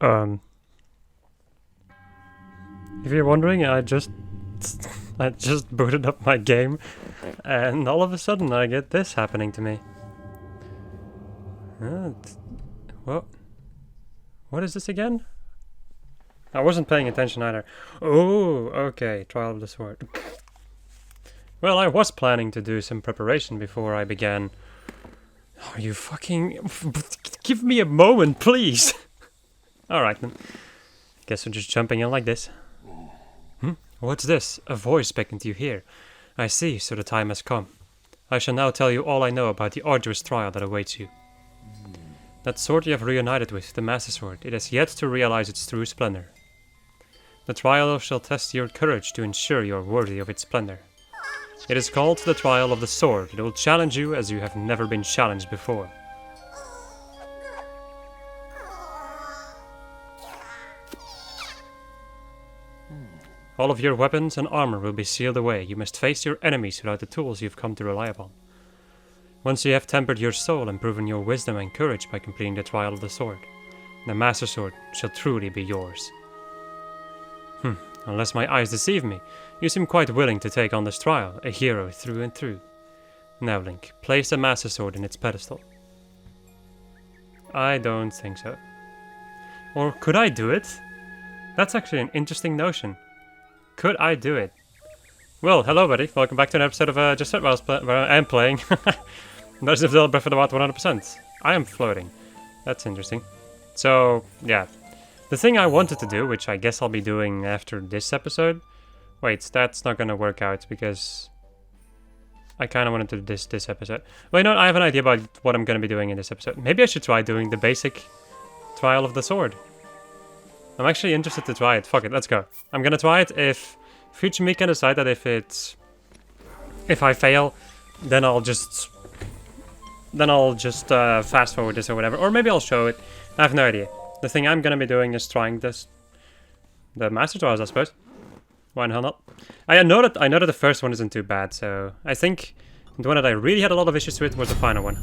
Um, if you're wondering, I just booted up my game, and all of a sudden I get this happening to me. What? What is this again? I wasn't paying attention either. Oh, okay, Trial of the Sword. Well, I was planning to do some preparation before I began. Are you fucking... Give me a moment, please! Alright then. Guess we're just jumping in like this. What's this? A voice beckoned to you here. I see, so the time has come. I shall now tell you all I know about the arduous trial that awaits you. That sword you have reunited with, the Master Sword, it has yet to realize its true splendor. The trial shall test your courage to ensure you are worthy of its splendor. It is called the Trial of the Sword. It will challenge you as you have never been challenged before. All of your weapons and armor will be sealed away. You must face your enemies without the tools you've come to rely upon. Once you have tempered your soul and proven your wisdom and courage by completing the Trial of the Sword, the Master Sword shall truly be yours. Unless my eyes deceive me, you seem quite willing to take on this trial, a hero through and through. Now, Link, place the Master Sword in its pedestal. I don't think so. Or could I do it? That's actually an interesting notion. Could I do it? Well, hello buddy, welcome back to an episode of Just Set where I am playing Legend of Zelda Breath of the Wild 100%. I am floating. That's interesting. So, yeah. The thing I wanted to do, which I guess I'll be doing after this episode... Wait, that's not gonna work out because... I kinda wanted to do this episode. Well, you know what? I have an idea about what I'm gonna be doing in this episode. Maybe I should try doing the basic Trial of the Sword. I'm actually interested to try it. Fuck it, let's go. I'm gonna try it. If future me can decide that if I fail, then I'll just fast forward this or whatever, or maybe I'll show it. I have no idea. The thing I'm gonna be doing is trying the Master Trials, I suppose. Why the hell not? I know that the first one isn't too bad, so I think the one that I really had a lot of issues with was the final one.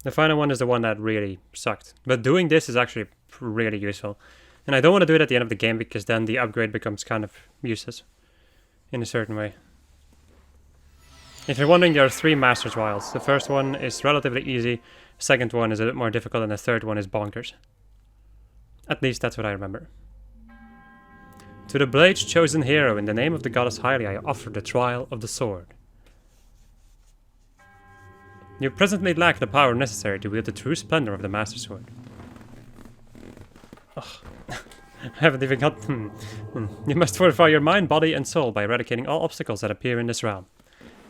The final one is the one that really sucked. But doing this is actually really useful. And I don't want to do it at the end of the game because then the upgrade becomes kind of useless. In a certain way. If you're wondering, there are 3 Master Trials. The first one is relatively easy. The second one is a bit more difficult. And the third one is bonkers. At least that's what I remember. To the Blade's chosen hero, in the name of the goddess Hylia, I offer the Trial of the Sword. You presently lack the power necessary to wield the true splendor of the Master Sword. Ugh. I haven't even got... You must fortify your mind, body, and soul by eradicating all obstacles that appear in this realm.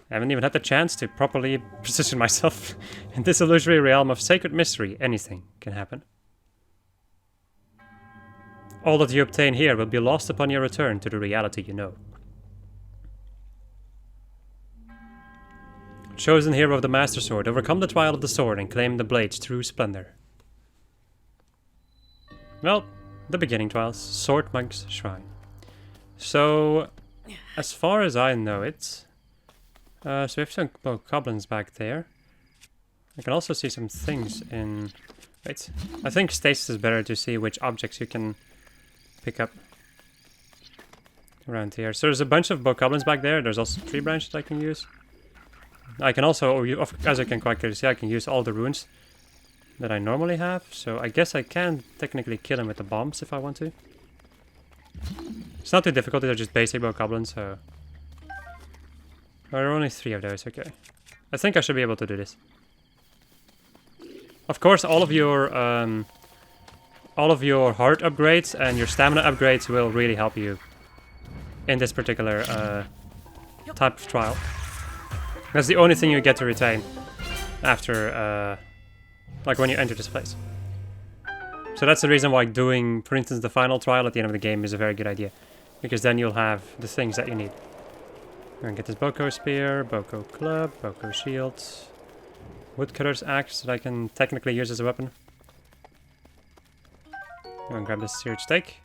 I haven't even had the chance to properly position myself in this illusory realm of sacred mystery. Anything can happen. All that you obtain here will be lost upon your return to the reality you know. Chosen hero of the Master Sword, overcome the Trial of the Sword and claim the Blade's true splendor. Well, the beginning trials. Sword Monk's Shrine. So, as far as I know it... so we have some goblins back there. I can also see some things in... Wait, I think stasis is better to see which objects you can pick up around here. So there's a bunch of goblins back there. There's also tree branches I can use. I can also, as I can quite clearly see, I can use all the runes that I normally have. So I guess I can technically kill him with the bombs if I want to. It's not too difficult, they're just basic goblins, so... There are only 3 of those, okay. I think I should be able to do this. Of course, all of your heart upgrades and your stamina upgrades will really help you in this particular type of trial. That's the only thing you get to retain after, like when you enter this place. So that's the reason why doing, for instance, the final trial at the end of the game is a very good idea. Because then you'll have the things that you need. We're gonna get this Boko Spear, Boko Club, Boko Shield, Woodcutter's Axe that I can technically use as a weapon. I'm gonna grab this seared steak.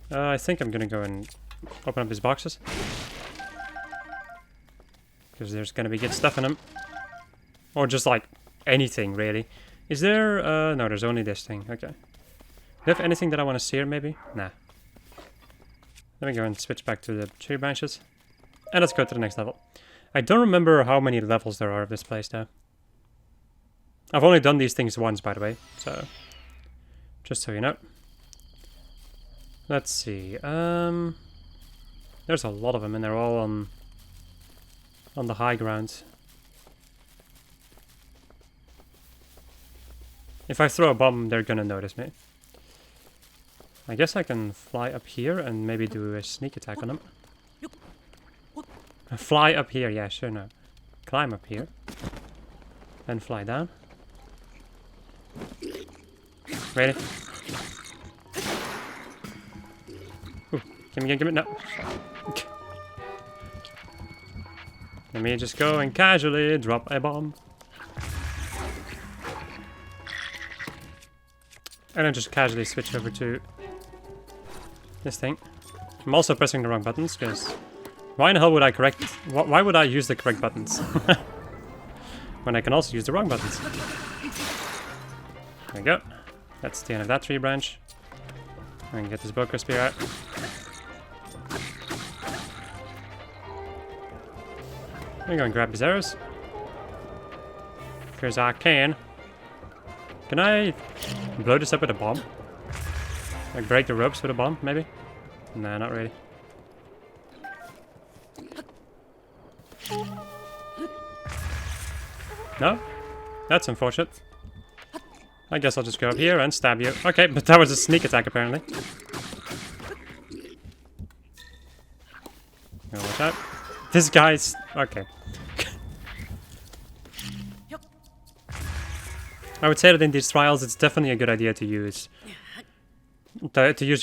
I think I'm gonna go and open up these boxes. Because there's gonna be good stuff in them. Or just like anything, really. Is there... no, there's only this thing. Okay. Do you have anything that I want to sear, maybe? Nah. Let me go and switch back to the tree branches. And let's go to the next level. I don't remember how many levels there are of this place, though. I've only done these things once, by the way. So, just so you know. Let's see. There's a lot of them, and they're all on the high ground. If I throw a bomb, they're gonna notice me. I guess I can fly up here and maybe do a sneak attack on them. Fly up here, yeah, sure, no. Climb up here. Then fly down. Ready? Ooh, give me, no. Let me just go and casually drop a bomb. And then just casually switch over to this thing. I'm also pressing the wrong buttons, because why in the hell would I why would I use the correct buttons? When I can also use the wrong buttons. There we go. That's the end of that tree branch. I can get this Boker Spear out. I'm going to grab these arrows. Because I can. Can I blow this up with a bomb? Like break the ropes with a bomb, maybe? Nah, not really. No? That's unfortunate. I guess I'll just go up here and stab you. Okay, but that was a sneak attack apparently. Oh, watch out. This guy's... okay. I would say that in these trials it's definitely a good idea to use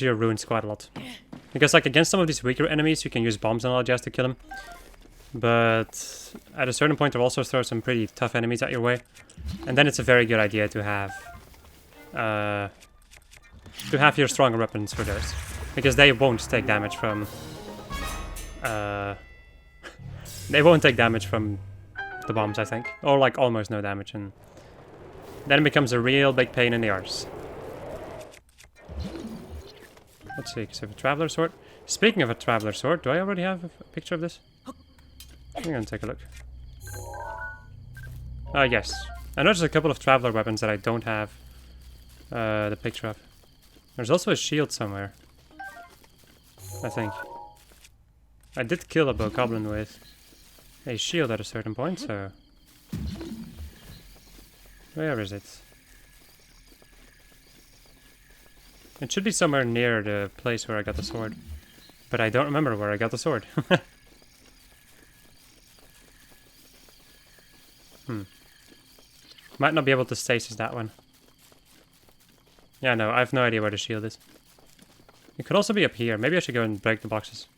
your runes quite a lot. Because like against some of these weaker enemies you can use bombs and all just to kill them. But at a certain point they'll also throw some pretty tough enemies at your way. And then it's a very good idea to have your stronger weapons for those. Because they won't take damage from they won't take damage from the bombs, I think. Or like almost no damage, and then it becomes a real big pain in the arse. Let's see, because I have a Traveler Sword. Speaking of a Traveler Sword, do I already have a picture of this? I'm gonna take a look. Yes. I know there's a couple of Traveler weapons that I don't have the picture of. There's also a shield somewhere, I think. I did kill a Bokoblin with a shield at a certain point, so... where is it? It should be somewhere near the place where I got the sword. But I don't remember where I got the sword. Might not be able to stasis that one. Yeah, no, I have no idea where the shield is. It could also be up here. Maybe I should go and break the boxes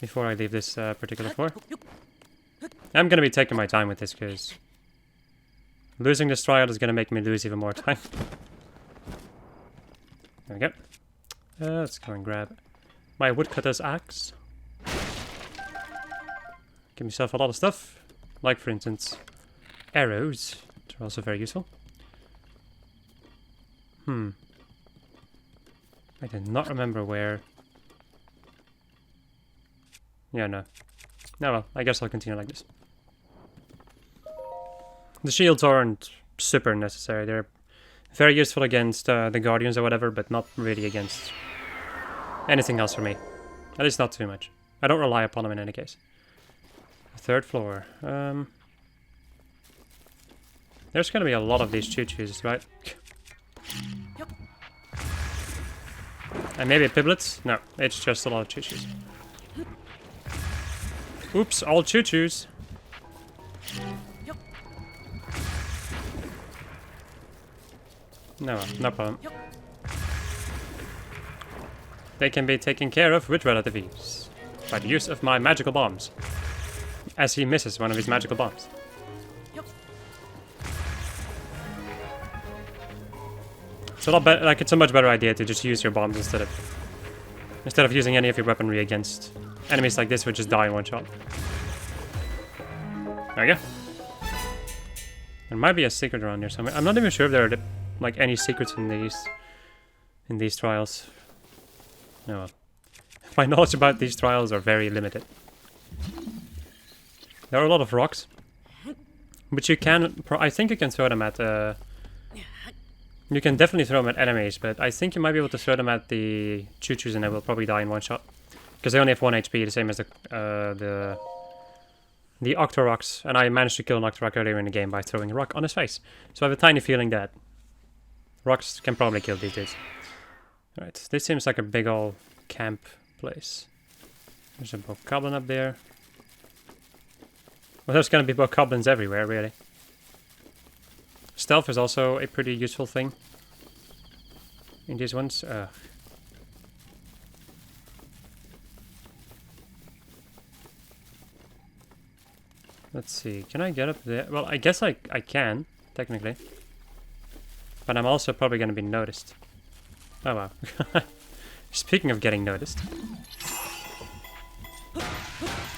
before I leave this particular floor. I'm gonna be taking my time with this, because losing this trial is gonna make me lose even more time. There we go. Let's go and grab my woodcutter's axe. Give myself a lot of stuff. Like, for instance, arrows. They're also very useful. I did not remember where... yeah, no. No, well, I guess I'll continue like this. The shields aren't super necessary. They're very useful against the Guardians or whatever, but not really against anything else for me. At least not too much. I don't rely upon them in any case. Third floor. There's gonna be a lot of these choo-choos, right? And maybe piblets? No, it's just a lot of choo-choos. Oops, all choo-choos. No, no problem. They can be taken care of with relative ease by the use of my magical bombs. As he misses one of his magical bombs. It's a lot better. Like, it's a much better idea to just use your bombs instead of using any of your weaponry against enemies like this, which just die in one shot. There we go. There might be a secret around here somewhere. I'm not even sure if there are like any secrets in these trials. No, well. My knowledge about these trials are very limited. There are a lot of rocks, but you can. I think you can throw them at. You can definitely throw them at enemies, but I think you might be able to throw them at the choo-choos and they will probably die in one shot. Because they only have 1 HP, the same as the Octoroks. And I managed to kill an Octorok earlier in the game by throwing a rock on his face. So I have a tiny feeling that rocks can probably kill these dudes. Alright, this seems like a big old camp place. There's a bokoblin up there. Well, there's gonna be bokoblins everywhere, really. Stealth is also a pretty useful thing in these ones. Let's see, can I get up there? Well, I guess I can, technically. But I'm also probably going to be noticed. Oh wow. Speaking of getting noticed.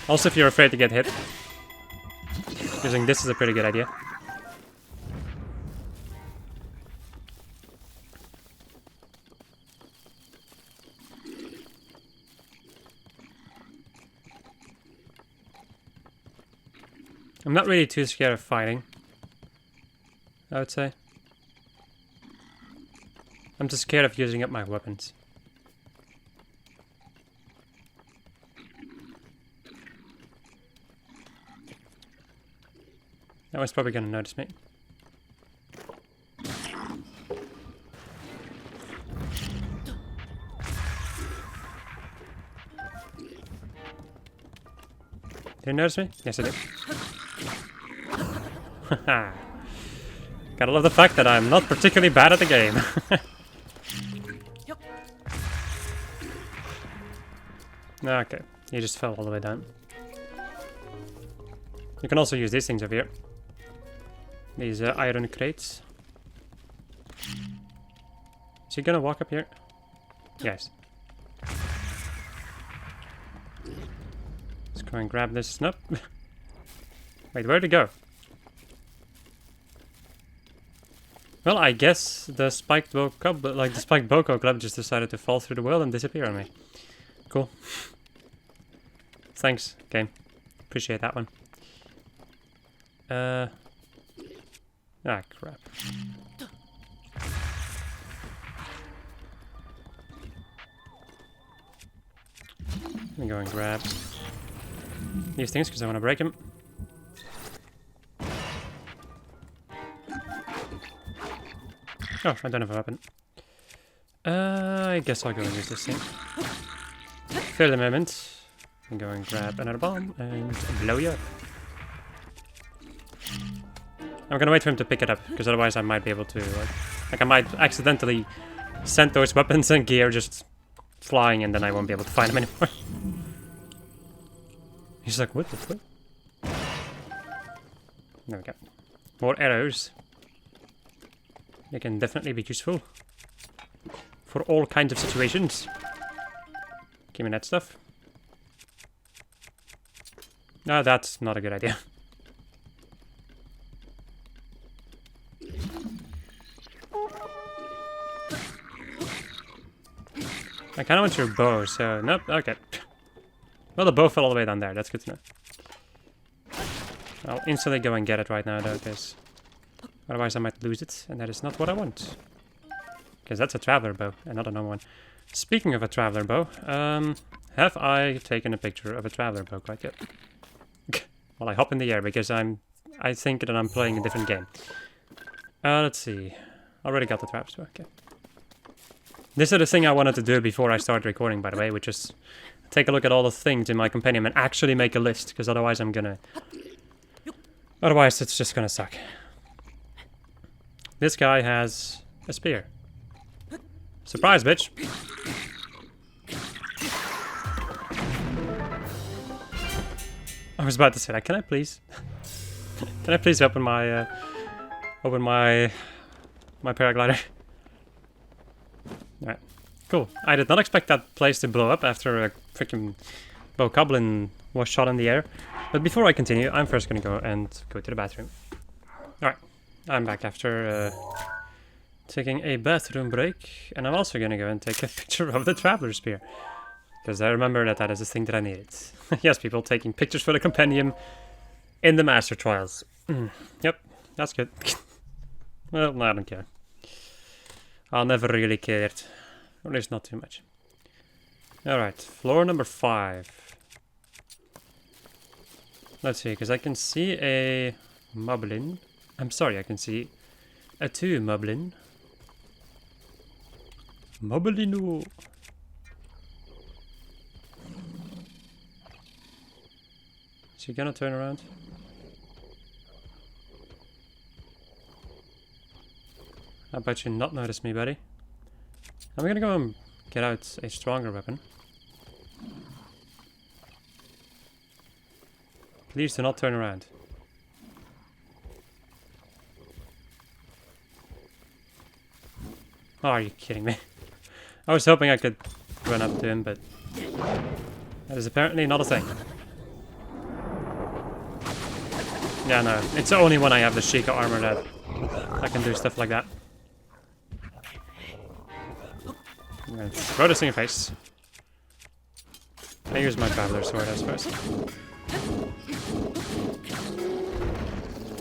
Also, if you're afraid to get hit, using this is a pretty good idea. I'm not really too scared of fighting, I would say. I'm just scared of using up my weapons. That one's probably gonna notice me. Did it notice me? Yes, it did. Gotta love the fact that I'm not particularly bad at the game. Okay, you just fell all the way down. You can also use these things over here. These iron crates. Is he gonna walk up here? Yes. Let's go and grab this snup. Wait, where'd it go? Well, I guess the spiked Boko Club just decided to fall through the world and disappear on me. Cool. Thanks, game. Appreciate that one. Ah, crap. Let me go and grab these things because I want to break them. Oh, I don't have a weapon. I guess I'll go and use this thing. For the moment. I'm going to grab another bomb and blow you up. I'm gonna wait for him to pick it up, because otherwise I might be able to, like I might accidentally send those weapons and gear just flying and then I won't be able to find them anymore. He's like, what the fuck? There we go. More arrows. They can definitely be useful. For all kinds of situations. Give me that stuff. No, that's not a good idea. I kind of want your bow, so nope, okay. Well, the bow fell all the way down there, that's good to know. I'll instantly go and get it right now, though, because otherwise I might lose it, and that is not what I want. Because that's a traveler bow, and not a normal one. Speaking of a traveler bow, have I taken a picture of a traveler bow quite yet? Well, I hop in the air because I think that I'm playing a different game. Let's see. Already got the traps, okay. This is the thing I wanted to do before I started recording, by the way, which is take a look at all the things in my companion and actually make a list, because otherwise otherwise it's just gonna suck. This guy has a spear. Surprise, bitch! I was about to say that. Can I please? Can I please open my paraglider? Alright, cool. I did not expect that place to blow up after a freaking bokoblin was shot in the air. But before I continue, I'm first gonna go to the bathroom. Alright, I'm back after taking a bathroom break, and I'm also gonna go and take a picture of the Traveler Spear. Because I remember that that is a thing that I needed. Yes, people taking pictures for the compendium in the Master Trials. Yep, that's good. Well, no, I don't care. I never really cared. Or at least not too much. Alright, floor number 5. Let's see, because I can see a moblin. I'm sorry, I can see a 2 moblin. Moblino! Is he gonna turn around? How about you not notice me, buddy? I'm gonna go and get out a stronger weapon. Please do not turn around. Oh, are you kidding me? I was hoping I could run up to him, but that is apparently not a thing. Yeah, no, it's only when I have the Sheikah armor that I can do stuff like that. I'm gonna throw this in your face. I use my Traveler Sword, I suppose.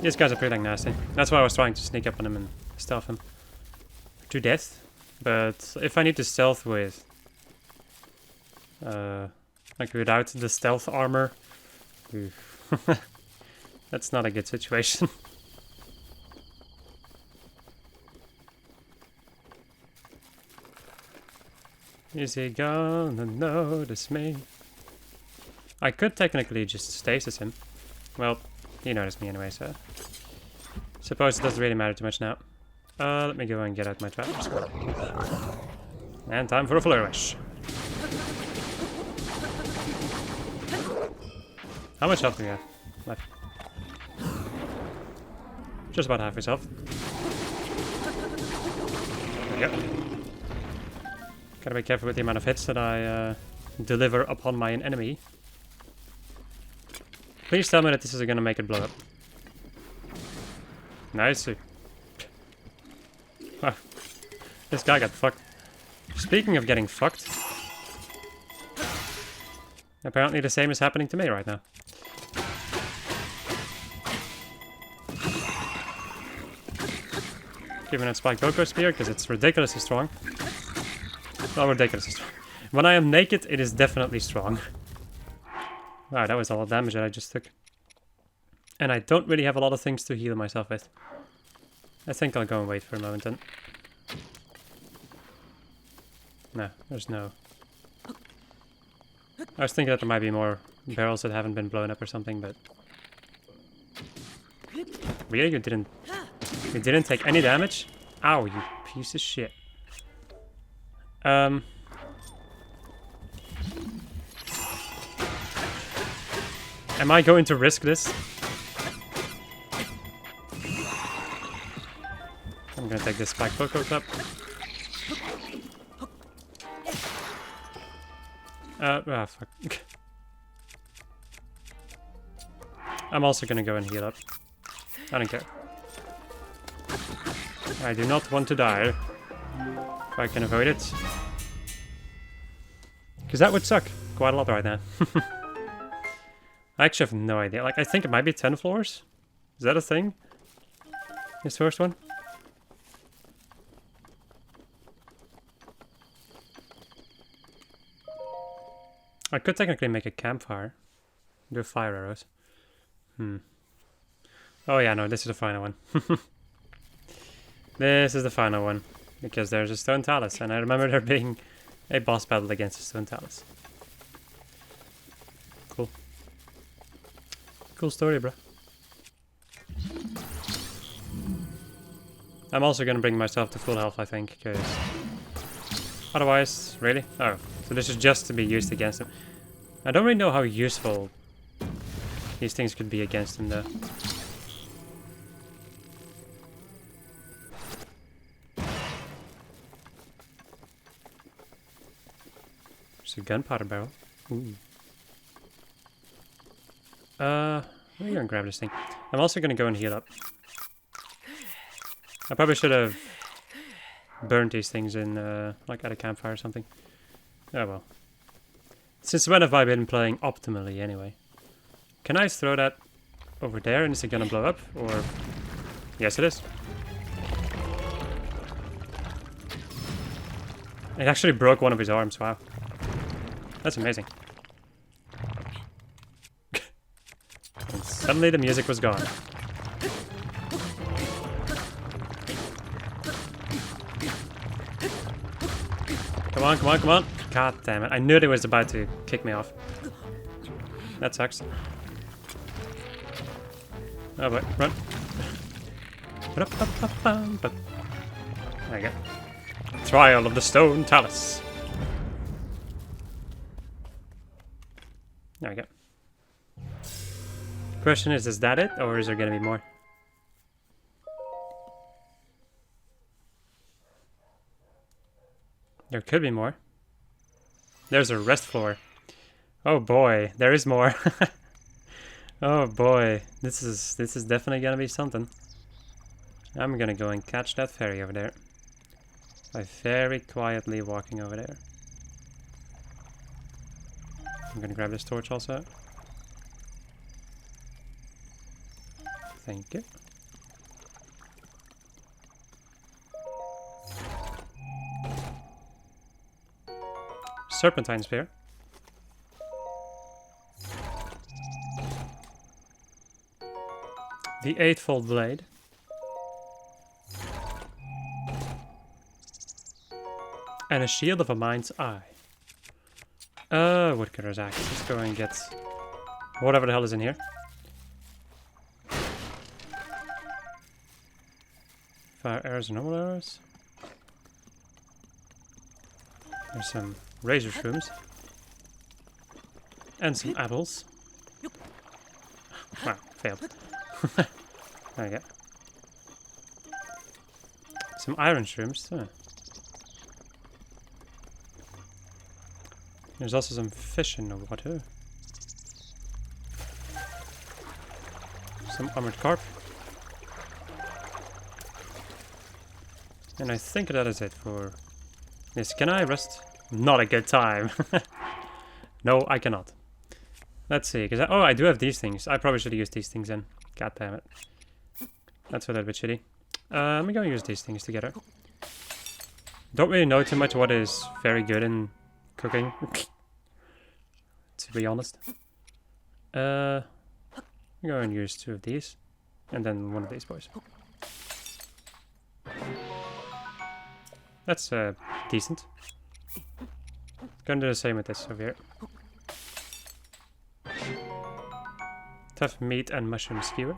These guys are pretty nasty. That's why I was trying to sneak up on him and stealth him to death. But if I need to stealth with, like without the stealth armor, that's not a good situation. Is he gonna notice me? I could technically just stasis him. Well, he noticed me anyway, so suppose it doesn't really matter too much now. Let me go and get out my traps. And time for a flourish. How much health do we have left? Just about half his health. There we go. Gotta be careful with the amount of hits that I deliver upon my enemy. Please tell me that this is gonna make it blow up. Nice. Wow. This guy got fucked. Speaking of getting fucked, apparently the same is happening to me right now. Giving that Spike Boko Spear because it's ridiculously strong. Well, ridiculously strong. When I am naked, it is definitely strong. Wow, that was a lot of damage that I just took. And I don't really have a lot of things to heal myself with. I think I'll go and wait for a moment then. No, there's no... I was thinking that there might be more barrels that haven't been blown up or something, but... Really? You didn't take any damage? Ow, you piece of shit. Am I going to risk this? I'm gonna take this Spike Boko up. Fuck. I'm also gonna go and heal up. I don't care. I do not want to die. If I can avoid it. Because that would suck quite a lot right now. I actually have no idea. Like, I think it might be 10 floors. Is that a thing? This first one? I could technically make a campfire. Do fire arrows. Oh yeah, no, this is the final one. This is the final one. Because there's a stone talus, and I remember there being a boss battle against a stone talus. Cool. Cool story, bro. I'm also gonna bring myself to full health, I think, because... Otherwise, really? Oh, so this is just to be used against him. I don't really know how useful these things could be against him, though. There's a gunpowder barrel. Ooh. I'm gonna grab this thing. I'm also gonna go and heal up. I probably should have burned these things in, like at a campfire or something. Oh well. Since when have I been playing optimally anyway? Can I throw that over there and is it gonna blow up? Or... Yes it is. It actually broke one of his arms, wow. That's amazing. And suddenly the music was gone. Come on, come on, come on! God damn it, I knew it was about to kick me off. That sucks. Oh boy, run. There you go. Trial of the Stone Talus. There we go. Question is that it? Or is there gonna be more? There could be more. There's a rest floor. Oh boy, there is more. Oh boy, this is definitely gonna be something. I'm gonna go and catch that fairy over there. By very quietly walking over there. I'm gonna grab this torch also. Thank you. Serpentine spear. The eightfold blade. And a shield of a mind's eye. Woodcutter's axe. Let's go and get whatever the hell is in here. Fire arrows and normal arrows. There's some razor shrooms. And some apples. Wow, failed. There we go. Some iron shrooms. Huh. There's also some fish in the water. Some armored carp. And I think that is it for this. Can I rest? Not a good time. No, I cannot. Let's see, because I do have these things. I probably should have used these things in. God damn it. That's a little bit shitty. I'm gonna use these things together. Don't really know too much what is very good in cooking. To be honest. I'm going to use 2 of these. And then 1 of these boys. That's decent. Gonna do the same with this over here. Tough meat and mushroom skewer.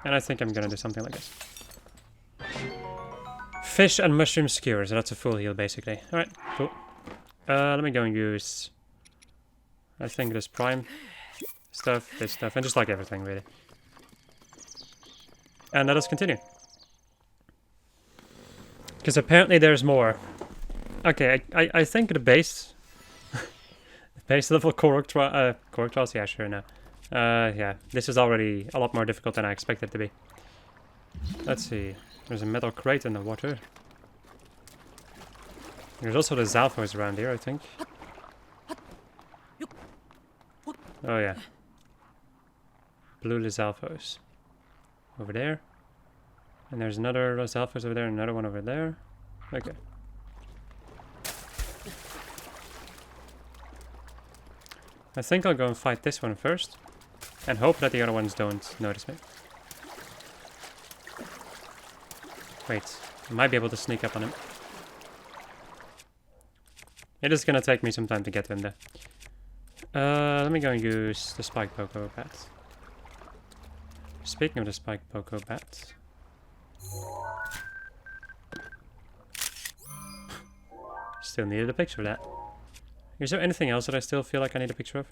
And I think I'm gonna do something like this. Fish and mushroom skewer, so that's a full heal basically. Alright, cool. Let me go and use... I think this prime stuff, this stuff, and just like everything really. And let us continue. Because apparently there's more. Okay, I think the base... the base level korok trials, yeah, sure, no. Yeah, this is already a lot more difficult than I expected it to be. Let's see. There's a metal crate in the water. There's also the Zalphos around here, I think. Oh yeah. Blue Lizalphos. Over there. And there's another Lizalphos over there, and another one over there. Okay. I think I'll go and fight this one first. And hope that the other ones don't notice me. Wait, I might be able to sneak up on him. It is gonna take me some time to get to him there. Let me go and use the spike poco bat. Speaking of the spike poco bat... Still needed a picture of that. Is there anything else that I still feel like I need a picture of?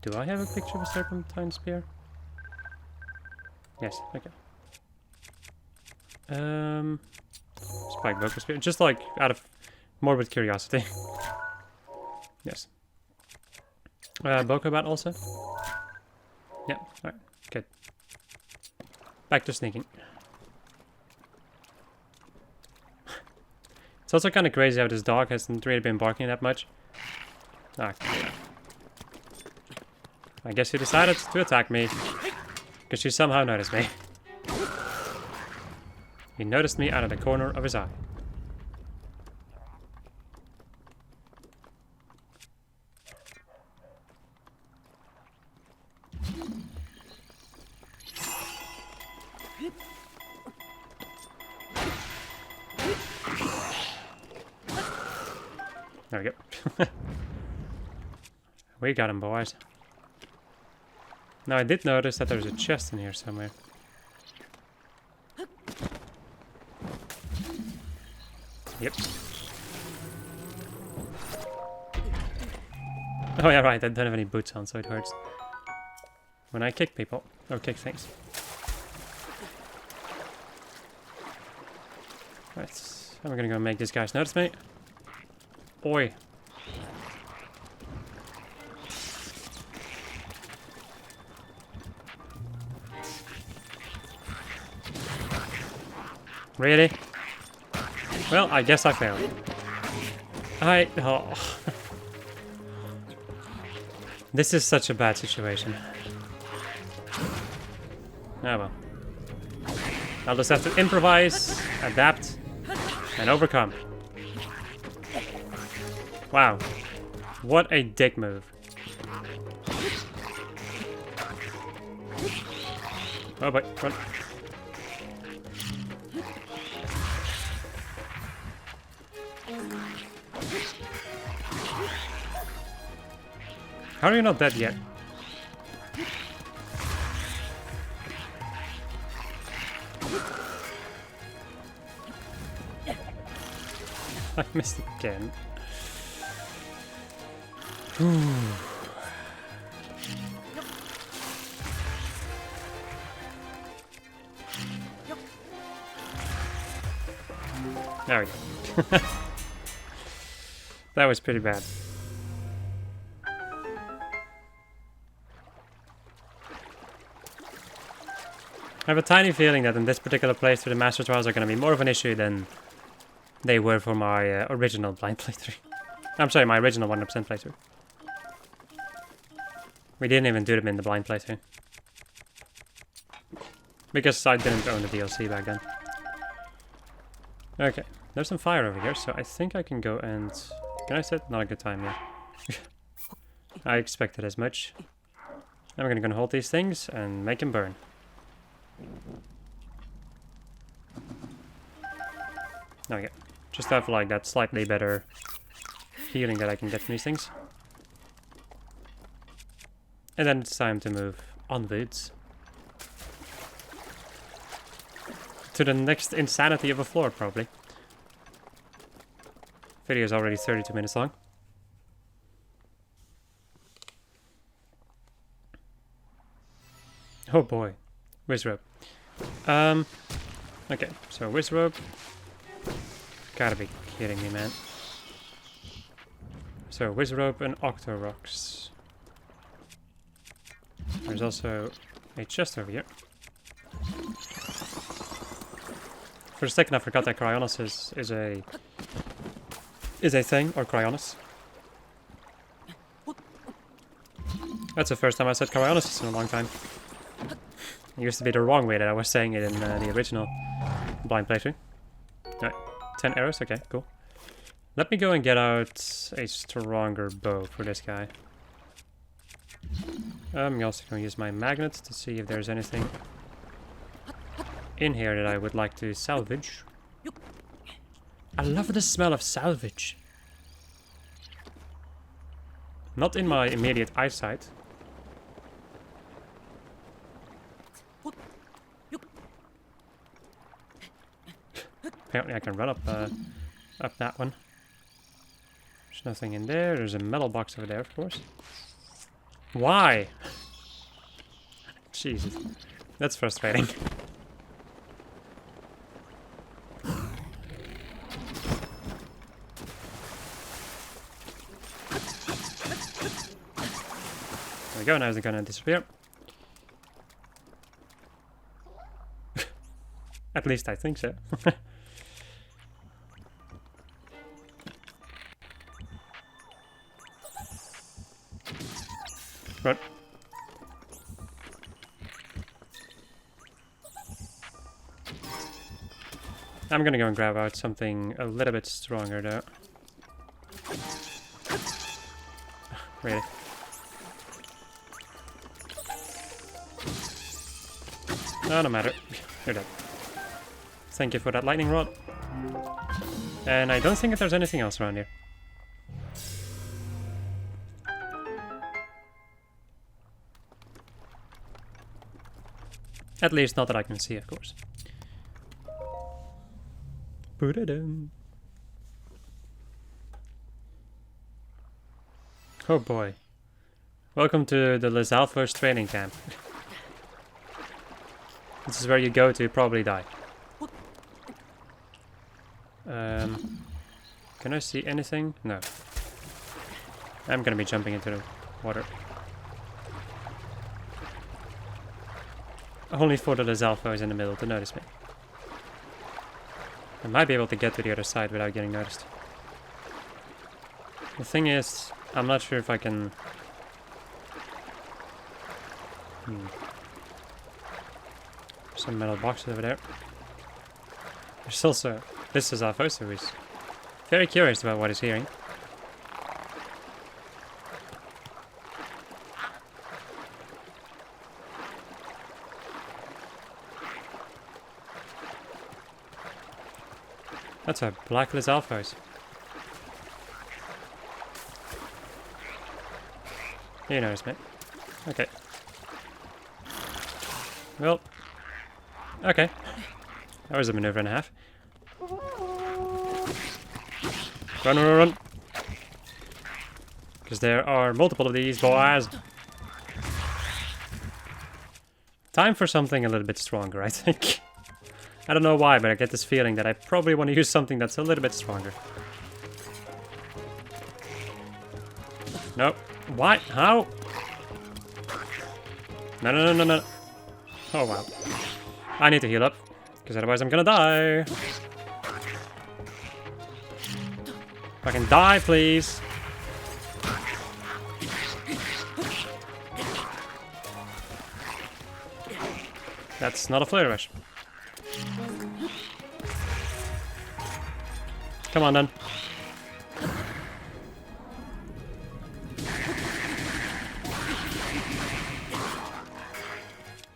Do I have a picture of a serpentine spear? Yes, okay. Spike poco spear, just like out of morbid curiosity. Yes. Boko bat also. Yeah, alright, good. Back to sneaking. It's also kind of crazy how this dog hasn't really been barking that much. Ah, I guess he decided to attack me. Because she somehow noticed me. He noticed me out of the corner of his eye. There we go. We got him, boys. Now I did notice that there's a chest in here somewhere. Yep. Oh yeah, right, I don't have any boots on, so it hurts. When I kick people, or kick things. Right, I'm gonna go make these guys notice me. Oi. Really? Well, I guess I failed. Oh. This is such a bad situation. Oh well. I'll just have to improvise, adapt, and overcome. Wow. What a dick move. Oh boy, run. How are you not dead yet? I missed again. There we go. That was pretty bad. I have a tiny feeling that in this particular playthrough the Master Trials are going to be more of an issue than they were for my original blind playthrough. I'm sorry, my original 100% playthrough. We didn't even do them in the blind playthrough. Because I didn't own the DLC back then. Okay, there's some fire over here, so I think I can go and... Can I set? Not a good time, yeah. I expected as much. I'm gonna hold these things and make them burn. There we go. Just have like that slightly better healing that I can get from these things. And then it's time to move onwards to the next insanity of a floor, probably. Video is already 32 minutes long. Oh boy. Whiz rope. Okay, so whiz rope. Gotta be kidding me, man. So whiz rope and octo rocks. There's also a chest over here. For a second I forgot that Cryonis is a thing, or Cryonis. That's the first time I said Cryonis in a long time. It used to be the wrong way that I was saying it in the original blind playthrough. Alright, 10 arrows, okay, cool. Let me go and get out a stronger bow for this guy. I'm also going to use my magnet to see if there's anything in here that I would like to salvage. I love the smell of salvage. Not in my immediate eyesight. Apparently I can run up that one. There's nothing in there. There's a metal box over there, of course. Why? Jesus. That's frustrating. There we go, now it's gonna disappear. At least I think so. Right. I'm gonna go and grab out something a little bit stronger though. Really? Oh, no matter. You're dead. Thank you for that lightning rod. And I don't think that there's anything else around here. At least not that I can see, of course. Oh boy. Welcome to the Lizalfo's training camp. This is where you go to probably die. Can I see anything? No. I'm gonna be jumping into the water. Only for the Lizalfo is in the middle to notice me. I might be able to get to the other side without getting noticed. The thing is, I'm not sure if I can... Some metal boxes over there. There's also... This is Alfoso, who's very curious about what he's hearing. That's a black Lizalfos. You noticed me. Okay. Well. Okay. That was a maneuver and a half. Run, run, run. Because there are multiple of these boys. Time for something a little bit stronger, I think. I don't know why, but I get this feeling that I probably want to use something that's a little bit stronger. Nope. What? How? No, no, no, no, no. Oh, wow. I need to heal up, because otherwise I'm gonna die. Fucking die, please. That's not a flare rush. Come on, then.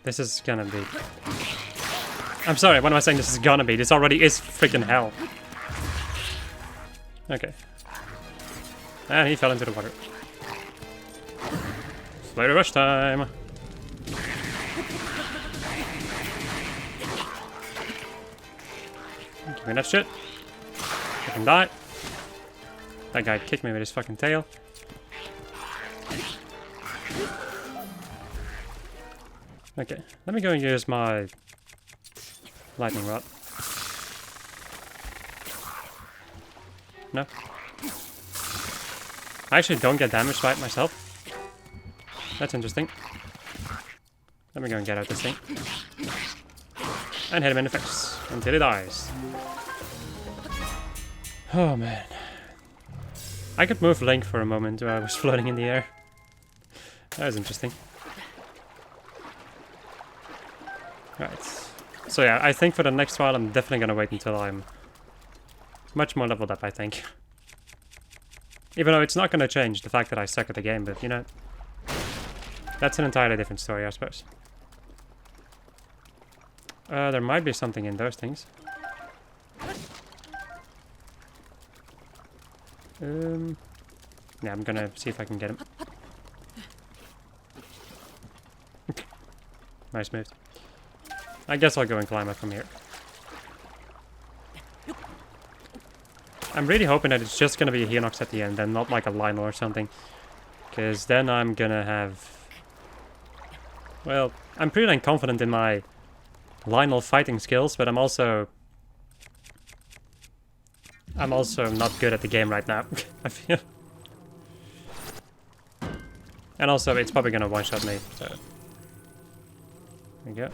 This is gonna be... I'm sorry, what am I saying this is gonna be? This already is freaking hell. Okay. And he fell into the water. Flare rush time! Give me that shit. I can die. That guy kicked me with his fucking tail. Okay, let me go and use my lightning rod. No. I actually don't get damaged by it myself. That's interesting. Let me go and get out this thing. And hit him in the face until he dies. Oh man. I could move Link for a moment while I was floating in the air. That was interesting. Right. So yeah, I think for the next while I'm definitely gonna wait until I'm much more leveled up, I think. Even though it's not gonna change the fact that I suck at the game, but you know, that's an entirely different story, I suppose. There might be something in those things. Yeah, I'm gonna see if I can get him. Nice move. I guess I'll go and climb up from here. I'm really hoping that it's just gonna be a Hinox at the end and not like a Lionel or something. Because then I'm gonna have... Well, I'm pretty dang confident in my Lionel fighting skills, but I'm also not good at the game right now, I feel. And also, it's probably gonna one-shot me, so... There we go.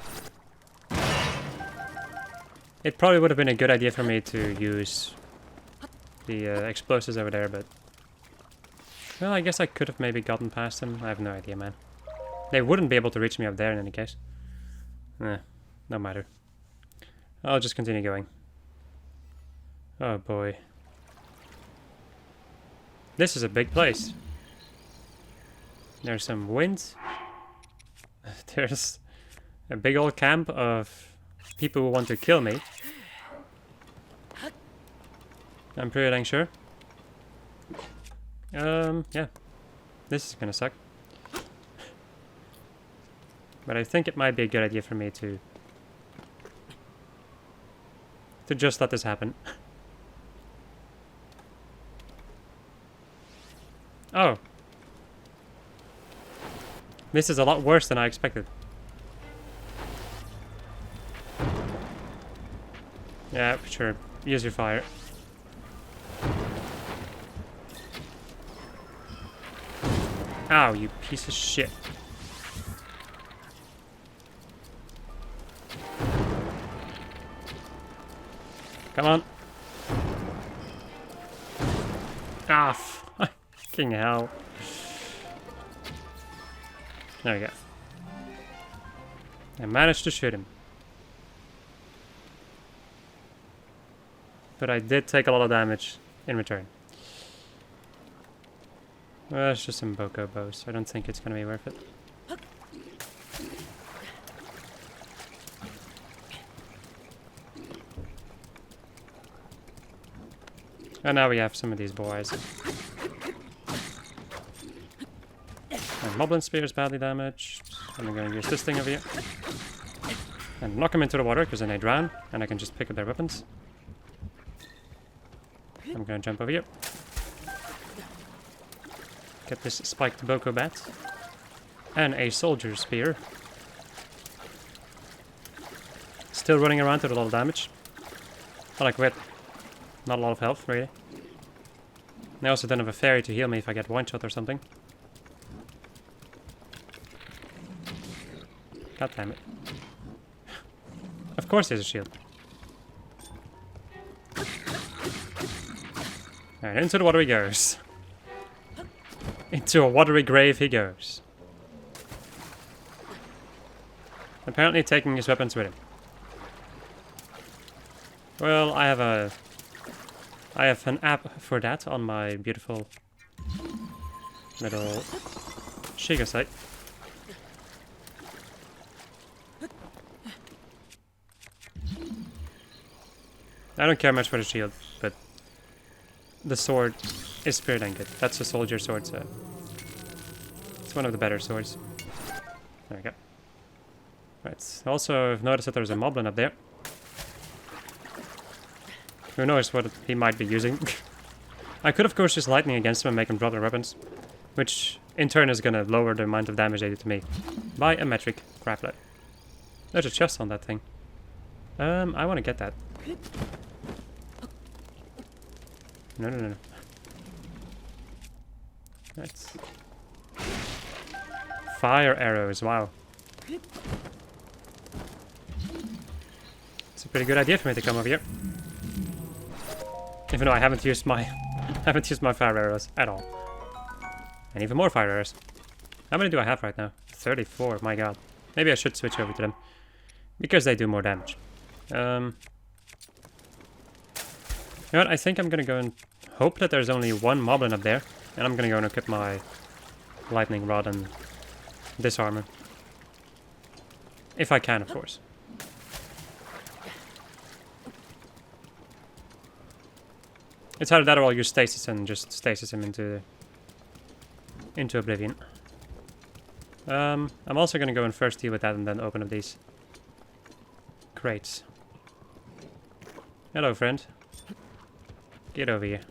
It probably would have been a good idea for me to use the explosives over there, but... Well, I guess I could have maybe gotten past them. I have no idea, man. They wouldn't be able to reach me up there in any case. No matter. I'll just continue going. Oh boy. This is a big place. There's some wind. There's a big old camp of people who want to kill me. I'm pretty dang sure. Yeah. This is gonna suck. But I think it might be a good idea for me to just let this happen. Oh. This is a lot worse than I expected. Yeah, sure. Use your fire. Ow, you piece of shit. Come on. Ah, fucking hell. There we go. I managed to shoot him. But I did take a lot of damage in return. Well, it's just some Boko bows. I don't think it's gonna be worth it. And now we have some of these boys. And Moblin Spear is badly damaged. I'm going to use this thing over here. And knock them into the water, because then they drown. And I can just pick up their weapons. I'm going to jump over here. Get this spiked Boko bat. And a Soldier Spear. Still running around with a lot of damage. I like whip. Not a lot of health, really. I also don't have a fairy to heal me if I get one shot or something. God damn it. Of course there's a shield. Alright, into the water he goes. Into a watery grave he goes. Apparently taking his weapons with him. Well, I have an app for that on my beautiful little Shiga site. I don't care much for the shield, but the sword is pretty dang good. That's a soldier sword, so it's one of the better swords. There we go. Right. Also, I've noticed that there's a moblin up there. Who knows what he might be using. I could of course use lightning against him and make him drop their weapons, which in turn is gonna lower the amount of damage they do to me by a metric crapload. There's a chest on that thing. I want to get that. No. Right. Fire arrows, wow. It's a pretty good idea for me to come over here. Even though I haven't used my fire arrows at all. And even more fire arrows. How many do I have right now? 34, my god. Maybe I should switch over to them. Because they do more damage. You know what, I think I'm gonna go and hope that there's only one moblin up there. And I'm gonna go and equip my lightning rod and disarmor. If I can, of course. It's either that or I'll use stasis and just stasis him into oblivion. I'm also gonna go and first deal with that and then open up these crates. Hello, friend. Get over here.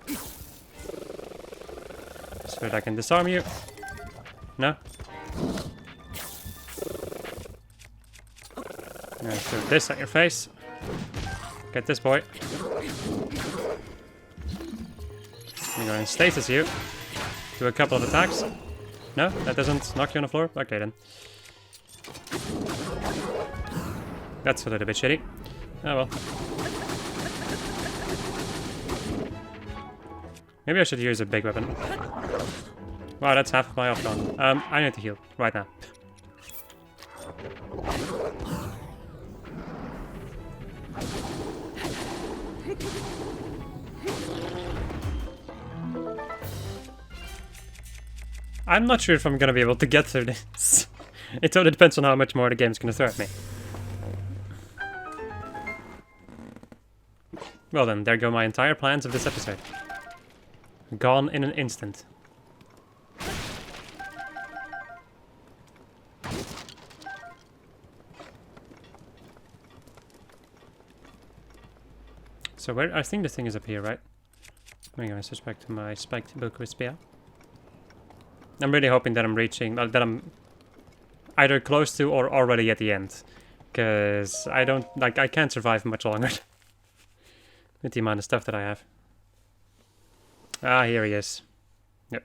So that I can disarm you. No? I'm gonna throw this at your face. Get this boy. I'm going to stasis you. Do a couple of attacks. No, that doesn't knock you on the floor? Okay then. That's a little bit shitty. Oh well. Maybe I should use a big weapon. Wow, that's half of my health gone. I need to heal right now. I'm not sure if I'm gonna be able to get through this. It totally depends on how much more the game's gonna throw at me. Well then, there go my entire plans of this episode. Gone in an instant. So where, I think the thing is up here, right? I'm gonna switch back to my spiked book with spear. I'm really hoping that I'm reaching, that I'm either close to or already at the end. Because I don't, like, I can't survive much longer. With the amount of stuff that I have. Ah, here he is. Yep.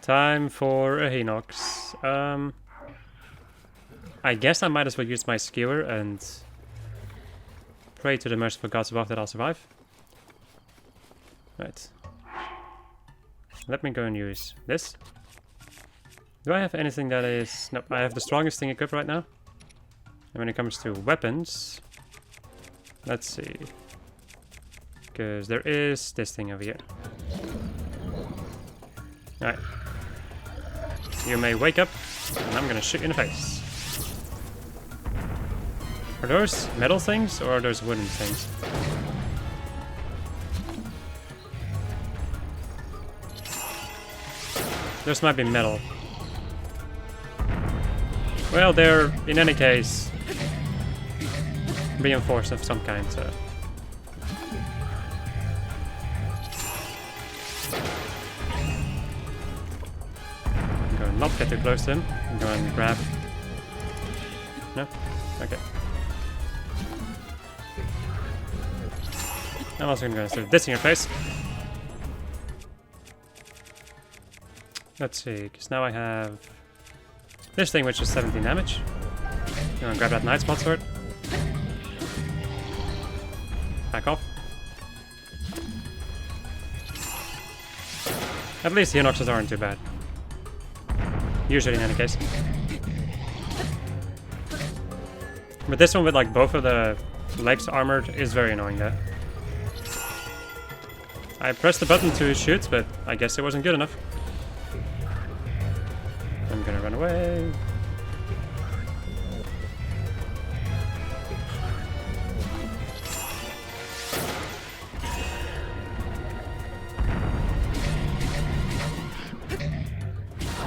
Time for a Hinox. I guess I might as well use my skewer and pray to the merciful gods above that I'll survive. Right. Let me go and use this. Do I have anything that is... Nope, I have the strongest thing equipped right now. And when it comes to weapons... Let's see. Because there is this thing over here. Alright. You may wake up, and I'm gonna shoot you in the face. Are those metal things, or are those wooden things? Those might be metal. Well, they're, in any case, reinforced of some kind, so... I'm going to not get too close to him. I'm going to grab... No? Okay. I'm also going to throw this in your face. Let's see, because now I have this thing which is 17 damage. I'm gonna grab that Night Spot Sword. Back off. At least the Hinoxes aren't too bad. Usually in any case. But this one with like both of the legs armored is very annoying though. I pressed the button to shoot, but I guess it wasn't good enough. I'm gonna run away.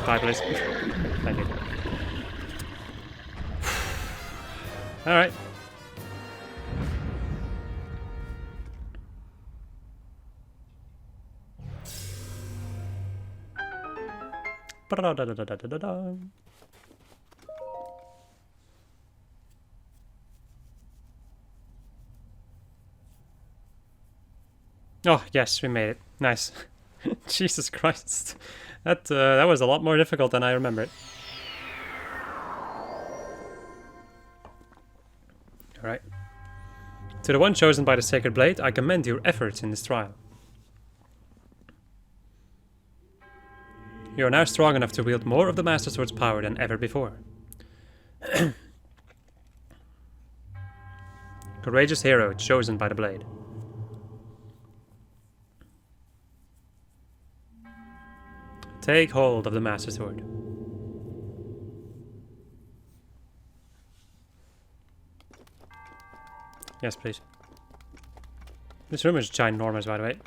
Die, please. Thank you. Alright. Oh, yes, we made it. Nice. Jesus Christ. That was a lot more difficult than I remembered. Alright. To the one chosen by the Sacred Blade, I commend your efforts in this trial. You are now strong enough to wield more of the Master Sword's power than ever before. Courageous hero chosen by the blade. Take hold of the Master Sword. Yes, please. This room is ginormous, by the way.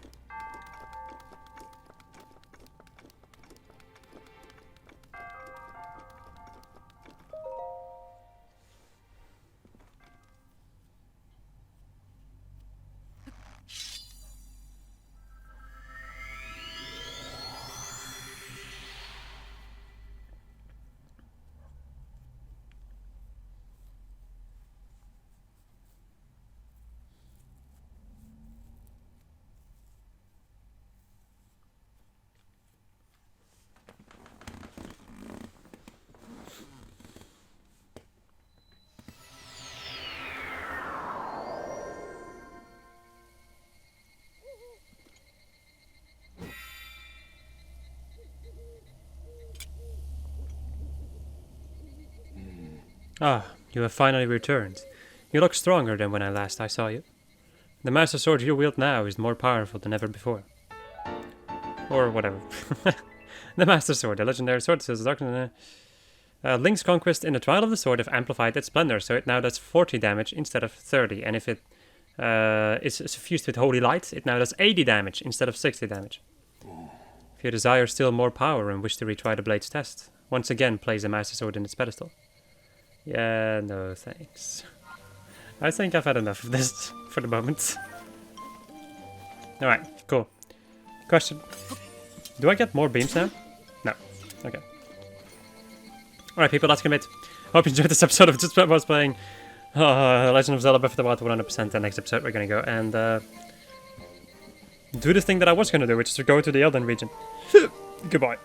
Ah, you have finally returned. You look stronger than when I saw you. The Master Sword you wield now is more powerful than ever before. Or whatever. The Master Sword, the legendary sword, says Link's conquest in the Trial of the Sword have amplified its splendor, so it now does 40 damage instead of 30, and if it is suffused with holy light, it now does 80 damage instead of 60 damage. If you desire still more power and wish to retry the Blade's test, once again place the Master Sword in its pedestal. Yeah, no thanks. I think I've had enough of this for the moment. Alright, cool. Question. Do I get more beams now? No. Okay. Alright people, that's gonna be it. Hope you enjoyed this episode of Just was playing Legend of Zelda Breath of the Wild 100%. The next episode we're gonna go and do the thing that I was gonna do, which is to go to the Elden region. Goodbye.